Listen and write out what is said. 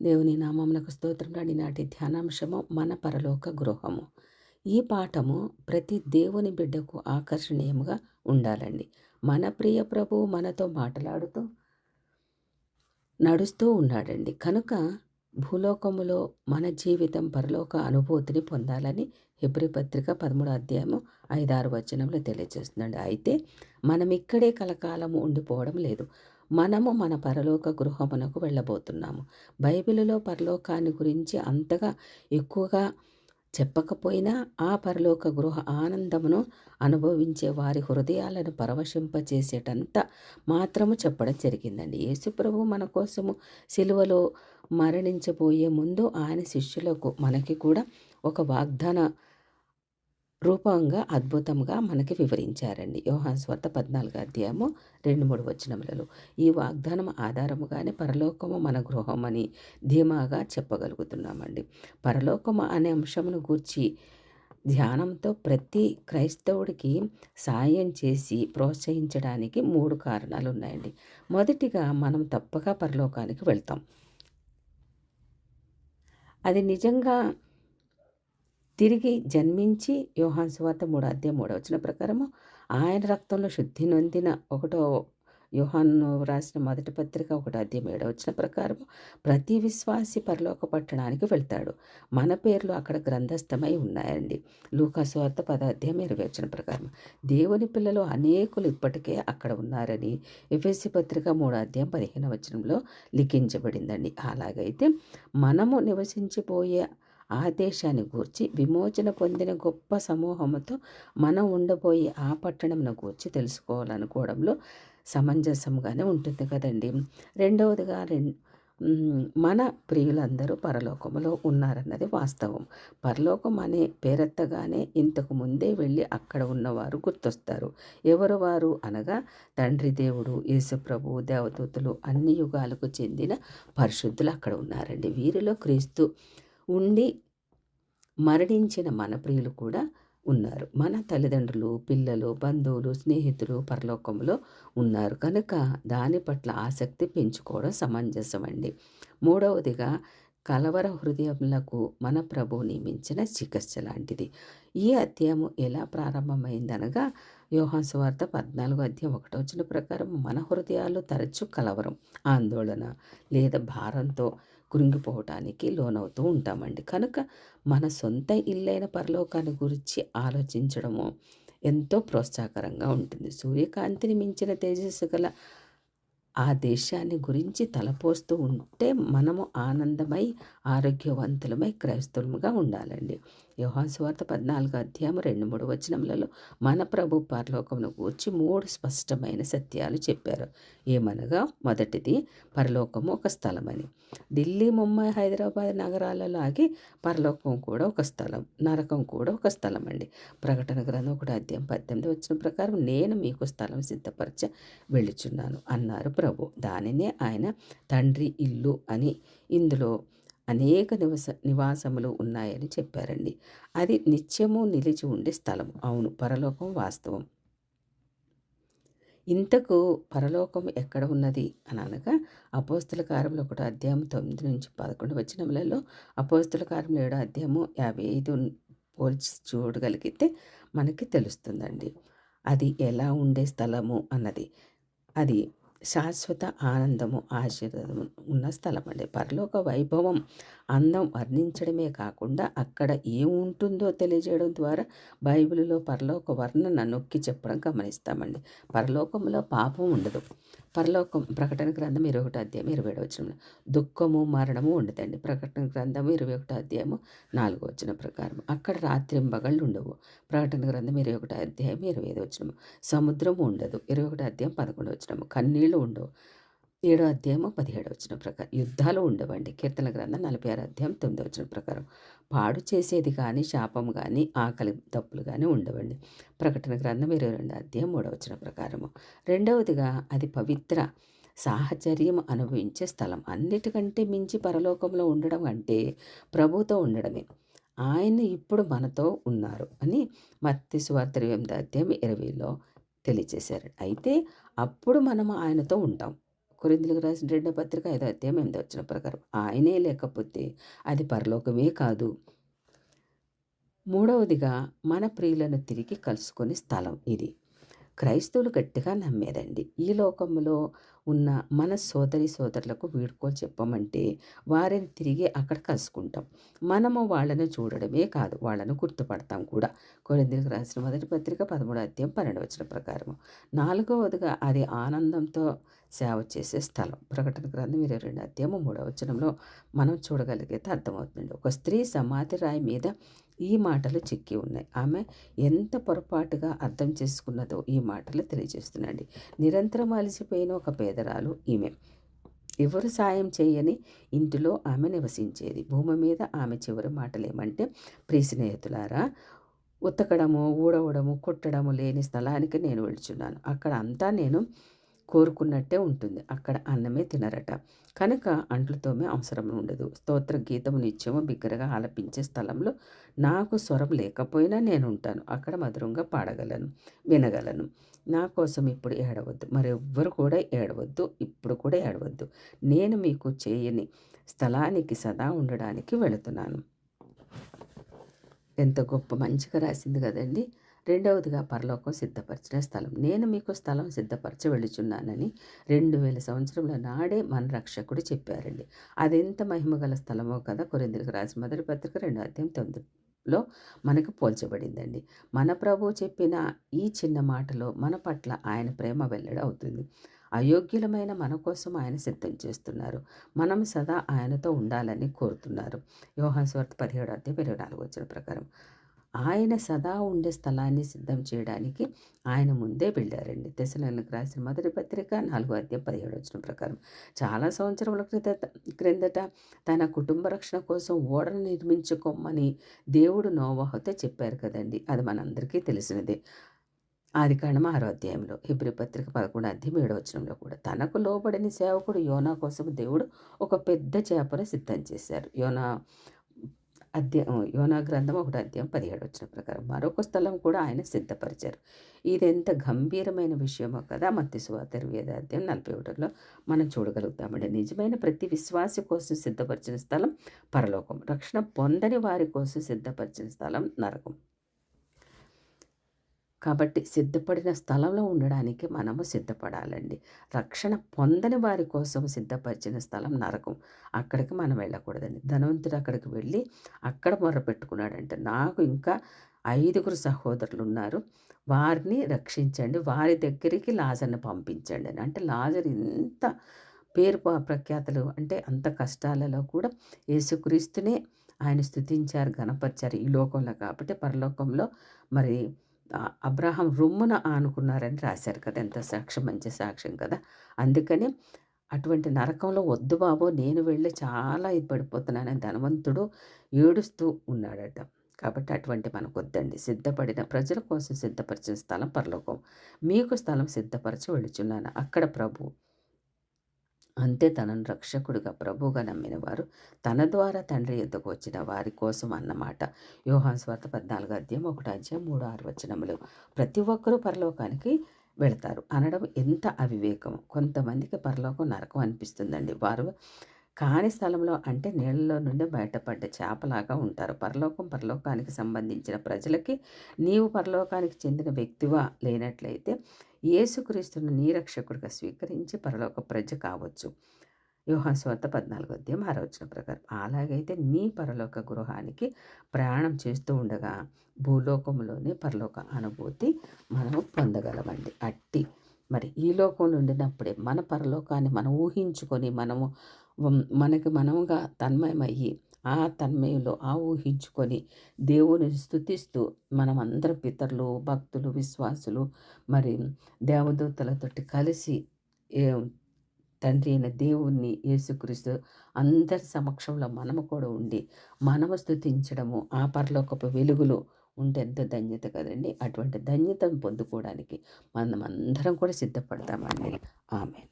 దేవుని నామమునకు స్తోత్రం. నాటి ధ్యానాంశము మన పరలోక గృహము. ఈ పాఠము ప్రతి దేవుని బిడ్డకు ఆకర్షణీయముగా ఉండాలండి. మన ప్రియ ప్రభువు మనతో మాట్లాడుతూ నడుస్తూ ఉన్నాడండి. కనుక భూలోకములో మన జీవితం పరలోక అనుభూతిని పొందాలని హెబ్రీ పత్రిక 13వ అధ్యాయము 5-6 వచనంలో తెలియజేస్తుందండి. అయితే మనం ఇక్కడే కలకాలము ఉండిపోవడం లేదు. మనము మన పరలోక గృహమునకు వెళ్ళబోతున్నాము. బైబిలులో పరలోకాన్ని గురించి అంతగా ఎక్కువగా చెప్పకపోయినా ఆ పరలోక గృహ ఆనందమును అనుభవించే వారి హృదయాలను పరవశింపచేసేటంత మాత్రము చెప్పడం జరిగిందండి. యేసుప్రభు మన కోసము సిలువలో మరణించబోయే ముందు ఆయన శిష్యులకు మనకి కూడా ఒక వాగ్దాన రూపంగా అద్భుతంగా మనకి వివరించారండి. యోహాను సువార్త 14వ అధ్యాయము 2-3 వచనములలో ఈ వాగ్దానం ఆధారముగానే పరలోకము మన గృహమని ధీమాగా చెప్పగలుగుతున్నామండి. పరలోకము అనే అంశమును గూర్చి ధ్యానంతో ప్రతి క్రైస్తవుడికి సాయం చేసి ప్రోత్సహించడానికి 3 కారణాలు ఉన్నాయండి. మొదటిగా మనం తప్పక పరలోకానికి వెళ్తాం. అది నిజంగా తిరిగి జన్మించి యోహాను సువార్త 3వ అధ్యాయం 3వ వచనం ప్రకారము ఆయన రక్తంలో శుద్ధి నొందిన యోహాను రాసిన మొదటి పత్రిక 1వ అధ్యాయం 7వ వచనం ప్రకారము ప్రతి విశ్వాసి పరలోక పట్టణానికి వెళ్తాడు. మన పేర్లు అక్కడ గ్రంథస్థమై ఉన్నాయండి. లూకా సువార్త 10వ అధ్యాయం 20వ వచనం ప్రకారం దేవుని పిల్లలు అనేకులు ఇప్పటికే అక్కడ ఉన్నారని ఎఫెసీ పత్రిక 3వ అధ్యాయం 15వ వచనంలో లిఖించబడిందండి. అలాగైతే మనము నివసించిపోయే ఆ దేశాన్ని గూర్చి విమోచన పొందిన గొప్ప సమూహముతో మనం ఉండబోయే ఆ పట్టణంను గూర్చి తెలుసుకోవాలనుకోవడంలో సమంజసంగానే ఉంటుంది కదండి. రెండవదిగా మన ప్రియులందరూ పరలోకములో ఉన్నారన్నది వాస్తవం. పరలోకం అనే పేరెత్తగానే ఇంతకు ముందే వెళ్ళి అక్కడ ఉన్నవారు గుర్తొస్తారు. ఎవరు వారు అనగా తండ్రి దేవుడు, యేసుప్రభు, దేవదూతలు, అన్ని యుగాలకు చెందిన పరిశుద్ధులు అక్కడ ఉన్నారండి. వీరిలో క్రీస్తు ఉండి మరణించిన మన ప్రియులు కూడా ఉన్నారు. మన తల్లిదండ్రులు, పిల్లలు, బంధువులు, స్నేహితులు పరలోకంలో ఉన్నారు. కనుక దాని పట్ల ఆసక్తి పెంచుకోవడం సమంజసం అండి. మూడవదిగా కలవర హృదయములకు మన ప్రభువు నియమించిన చికిత్స లాంటిది. ఈ అధ్యాయము ఎలా ప్రారంభమైందనగా యోహాను సువార్త 14వ అధ్యాయం 1వ వచనం ప్రకారం మన హృదయాలు తరచు కలవరం, ఆందోళన లేదా భారంతో కృంగిపోవటానికి లోనవుతూ ఉంటామండి. కనుక మన సొంత ఇల్లైన పరలోకాన్ని గురించి ఆలోచించడము ఎంతో ప్రోత్సాహకరంగా ఉంటుంది. సూర్యకాంతిని మించిన తేజస్సు గల ఆ దేశాన్ని గురించి తలపోస్తూ ఉంటే మనము ఆనందమై ఆరోగ్యవంతులమై క్రైస్తవులుగా ఉండాలండి. యోహాను సువార్త 14వ అధ్యాయం 2-3 వచనములలో మన ప్రభు పరలోకమును గూర్చి 3 స్పష్టమైన సత్యాలు చెప్పారు. ఏమనగా మొదటిది పరలోకము ఒక స్థలమని. ఢిల్లీ, ముంబై, హైదరాబాద్ నగరాలలాగే పరలోకం కూడా ఒక స్థలం, నరకం కూడా ఒక స్థలం అండి. ప్రకటన గ్రంథం 1వ అధ్యాయం 18వ వచనం ప్రకారం నేను మీకు స్థలం సిద్ధపరచ వెళ్ళుచున్నాను అన్నారు ప్రభు. దానినే ఆయన తండ్రి ఇల్లు అని, ఇందులో అనేక నివాసములు ఉన్నాయని చెప్పారండి. అది నిత్యము నిలిచి ఉండే స్థలం. అవును, పరలోకం వాస్తవం. ఇంతకు పరలోకం ఎక్కడ ఉన్నది అని అనగా అపోస్తుల కార్యములు 1వ అధ్యాయం 9-11 వచనములలో, అపోస్తుల కార్యములు 7వ అధ్యాయము 55 పోల్చి చూడగలిగితే మనకి తెలుస్తుందండి అది ఎలా ఉండే స్థలము అన్నది. అది శాశ్వత ఆనందము, ఆశీర్వాదము ఉన్న స్థలం అండి. పరలోక వైభవం, అందం వర్ణించడమే కాకుండా అక్కడ ఏముంటుందో తెలియజేయడం ద్వారా బైబిల్లో పరలోక వర్ణన నొక్కి చెప్పడం గమనిస్తామండి. పరలోకంలో పాపం ఉండదు. పరలోకం ప్రకటన గ్రంథం 21వ అధ్యాయం 27వ వచనంలో దుఃఖము, మరణము ఉండదండి. ప్రకటన గ్రంథం 21వ అధ్యాయము 4వ వచనం ప్రకారం అక్కడ రాత్రింబగళ్ళు ఉండవు. ప్రకటన గ్రంథం 21వ అధ్యాయం 25వ వచనం సముద్రము ఉండదు. 21వ అధ్యాయం 11వ వచనం కన్నీళ్లు ఉండవు. 7వ అధ్యాయము 17వ వచనం ప్రకారం యుద్ధాలు ఉండవండి. కీర్తన గ్రంథం 46వ అధ్యాయం 9వ వచనం ప్రకారం పాడు చేసేది కానీ, శాపం కానీ, ఆకలి తప్పులు కానీ ఉండవండి. ప్రకటన గ్రంథం 22వ అధ్యాయం 3వ వచనం ప్రకారము. రెండవదిగా అది పవిత్ర సాహచర్యం అనుభవించే స్థలం. అన్నిటికంటే మించి పరలోకంలో ఉండడం అంటే ప్రభుతో ఉండడమే. ఆయన ఇప్పుడు మనతో ఉన్నారు అని మత్తయి సువార్త 28వ అధ్యాయం 20లో తెలియజేశారు. అయితే అప్పుడు మనం ఆయనతో ఉంటాం. కొరింథీయులకు రాసిన 2వ పత్రిక 5వ అధ్యాయం 8వ వచనం ప్రకారం ఆయనే లేకపోతే అది పరలోకమే కాదు. మూడవదిగా మన ప్రియులను తిరిగి కలుసుకునే స్థలం ఇది. క్రైస్తవులు గట్టిగా నమ్మేదండి. ఈ లోకంలో ఉన్న మన సోదరులకు వీడ్కోలు చెప్పమంటే వారిని తిరిగి అక్కడ కలుసుకుంటాం. మనము వాళ్ళని చూడడమే కాదు, వాళ్ళను గుర్తుపడతాం కూడా. కొరింథీయులకు రాసిన మొదటి పత్రిక 13వ అధ్యాయం 12వ వచనం ప్రకారము. నాలుగవదిగా అది ఆనందంతో సేవ చేసే స్థలం. ప్రకటన గ్రంథం 22వ అధ్యాయం 3వ వచనంలో మనం చూడగలిగితే అర్థమవుతుంది. ఒక స్త్రీ సమాధి రాయి మీద ఈ మాటలు చిక్కి ఉన్నాయి. ఆమె ఎంత పొరపాటుగా అర్థం చేసుకున్నదో ఈ మాటలు తెలియజేస్తున్నాయండి. నిరంతరం అలసిపోయిన ఒక పేదరాలు ఈమె. ఎవరు సాయం చేయని ఇంటిలో ఆమె నివసించేది. భూమి మీద ఆమె చివరి మాటలు ఏమంటే, ప్రియ స్నేహితులారా, ఉతకడము, ఊడవడము, కుట్టడము లేని స్థలానికి నేను వెళ్తున్నాను. అక్కడ అంతా నేను కోరుకున్నట్టే ఉంటుంది. అక్కడ అన్నమే తినరట. కనుక అంట్లు తోమే అవసరం ఉండదు. స్తోత్ర గీతము నిత్యము బిగ్గరగా ఆలపించే స్థలంలో నాకు స్వరం లేకపోయినా నేను ఉంటాను. అక్కడ మధురంగా పాడగలను, వినగలను. నా కోసం ఇప్పుడు ఏడవద్దు, మరెవ్వరు కూడా ఏడవద్దు, ఇప్పుడు కూడా ఏడవద్దు. నేను మీకు చేయని స్థలానికి సదా ఉండడానికి వెళుతున్నాను. ఎంత గొప్ప మంచిగా రాసింది కదండి. రెండవదిగా పరలోకం సిద్ధపరిచిన స్థలం. నేను మీకు స్థలం సిద్ధపరచ వెళుచున్నానని 2000 సంవత్సరముల నాడే మన రక్షకుడు చెప్పారండి. అదెంత మహిమగల స్థలమో కదా. కొరింథీయులకు రాసిన మొదటి పత్రిక 2వ అధ్యాయం 9లో మనకు పోల్చబడిందండి. మన ప్రభువు చెప్పిన ఈ చిన్న మాటలో మన పట్ల ఆయన ప్రేమ వెల్లడి అవుతుంది. అయోగ్యులమైన మన కోసం ఆయన సిద్ధం చేస్తున్నారు. మనం సదా ఆయనతో ఉండాలని కోరుతున్నారు. యోహాను సువార్త 17వ అధ్యాయం 24వ వచనం ప్రకారం ఆయన సదా ఉండే స్థలాన్ని సిద్ధం చేయడానికి ఆయన ముందే వెళ్ళారండి. తెస్సలోనికీయులకు రాసిన మొదటి పత్రిక 4వ అధ్యాయం 17వ వచనం ప్రకారం చాలా సంవత్సరముల క్రిందట తన కుటుంబ రక్షణ కోసం ఓడను నిర్మించుకోమని దేవుడు నోవహుతో చెప్పారు కదండి. అది మనందరికీ తెలిసినదే. ఆదికాండం 6వ అధ్యాయంలో, హెబ్రీ పత్రిక 11వ అధ్యాయం 7వ వచనంలో కూడా తనకు లోబడని సేవకుడు యోనా కోసం దేవుడు ఒక పెద్ద చేపను సిద్ధం చేశారు. యోనా గ్రంథం 1వ అధ్యాయం 17వ వచనం ప్రకారం మరొక స్థలం కూడా ఆయన సిద్ధపరిచారు. ఇది ఎంత గంభీరమైన విషయమో కదా. మత్తయి సువార్త 25వ అధ్యాయం 41లో మనం చూడగలుగుతామండి. నిజమైన ప్రతి విశ్వాసి కోసం సిద్ధపరిచిన స్థలం పరలోకం. రక్షణ పొందని వారి కోసం సిద్ధపరిచిన స్థలం నరకం. కాబట్టి సిద్ధపడిన స్థలంలో ఉండడానికి మనము సిద్ధపడాలండి. రక్షణ పొందని వారి కోసం సిద్ధపరిచిన స్థలం నరకం. అక్కడికి మనం వెళ్ళకూడదండి. ధనవంతుడు అక్కడికి వెళ్ళి అక్కడ మొర్రపెట్టుకున్నాడంటే, నాకు ఇంకా 5 సహోదరులు ఉన్నారు, వారిని రక్షించండి, వారి దగ్గరికి లాజర్ని పంపించండి అని. అంటే లాజర్ ఇంత పేరు ప్రఖ్యాతలు, అంటే అంత కష్టాలలో కూడా యేసుక్రీస్తునే ఆయన స్తుతించారు, ఘనపరిచారు ఈ లోకంలో. కాబట్టి పరలోకంలో మరి అబ్రాహాం రొమ్మున ఆనుకున్నారని రాశారు కదా. ఎంత సాక్ష్యం, మంచి సాక్ష్యం కదా. అందుకని అటువంటి నరకంలో వద్దు బాబు, నేను వెళ్ళి చాలా పడిపోతున్నానని ధనవంతుడు ఏడుస్తూ ఉన్నాడట. కాబట్టి అటువంటి మనకు వద్దండి. సిద్ధపడిన ప్రజల కోసం సిద్ధపరిచిన స్థలం పరలోకం. మీకు స్థలం సిద్ధపరచి వెళుచున్నాను, అక్కడ ప్రభు అంతే తనను రక్షకుడిగా ప్రభువుగా నమ్మిన వారు తన ద్వారా తండ్రి యొద్దకు వచ్చిన వారి కోసం అన్నమాట. యోహాను సువార్త 14వ అధ్యాయం 1వ అధ్యాయం 3, 6 వచనములు. ప్రతి ఒక్కరూ పరలోకానికి వెళతారు అనడం ఎంత అవివేకం. కొంతమందికి పరలోకం నరకం అనిపిస్తుందండి. వారు కాని స్థలంలో, అంటే నీళ్ళలో నుండి బయటపడ్డ చేపలాగా ఉంటారు. పరలోకానికి సంబంధించిన ప్రజలకి నీవు పరలోకానికి చెందిన వ్యక్తివా లేనట్లయితే యేసుక్రీస్తును నీ రక్షకుడిగా స్వీకరించి పరలోక ప్రజ కావచ్చు. యోహాను సువార్త 14వ అధ్యాయం 6వ వచనం ప్రకారం. అలాగైతే నీ పరలోక గృహానికి ప్రయాణం చేస్తూ ఉండగా భూలోకంలోనే పరలోక అనుభూతి మనము పొందగలమండి. అట్టి మరి ఈ లోకం నుండినప్పుడే మన పరలోకాన్ని మనం ఊహించుకొని మనకి మనముగా తన్మయమయ్యి ఆ తన్మయంలో ఊహించుకొని దేవుని స్తుతిస్తూ మనమందరం పితరులు, భక్తులు, విశ్వాసులు, మరి దేవదూతలతోటి కలిసి తండ్రి అయిన దేవుణ్ణి, యేసుక్రీస్తు అందరి సమక్షంలో మనము కూడా ఉండి మనము స్తుతించడము, ఆ పరలోకపు వెలుగులో ఉంటే ఎంతో ధన్యత కదండి. అటువంటి ధన్యతను పొందుకోవడానికి మనం అందరం కూడా సిద్ధపడతామండి. ఆమేన్.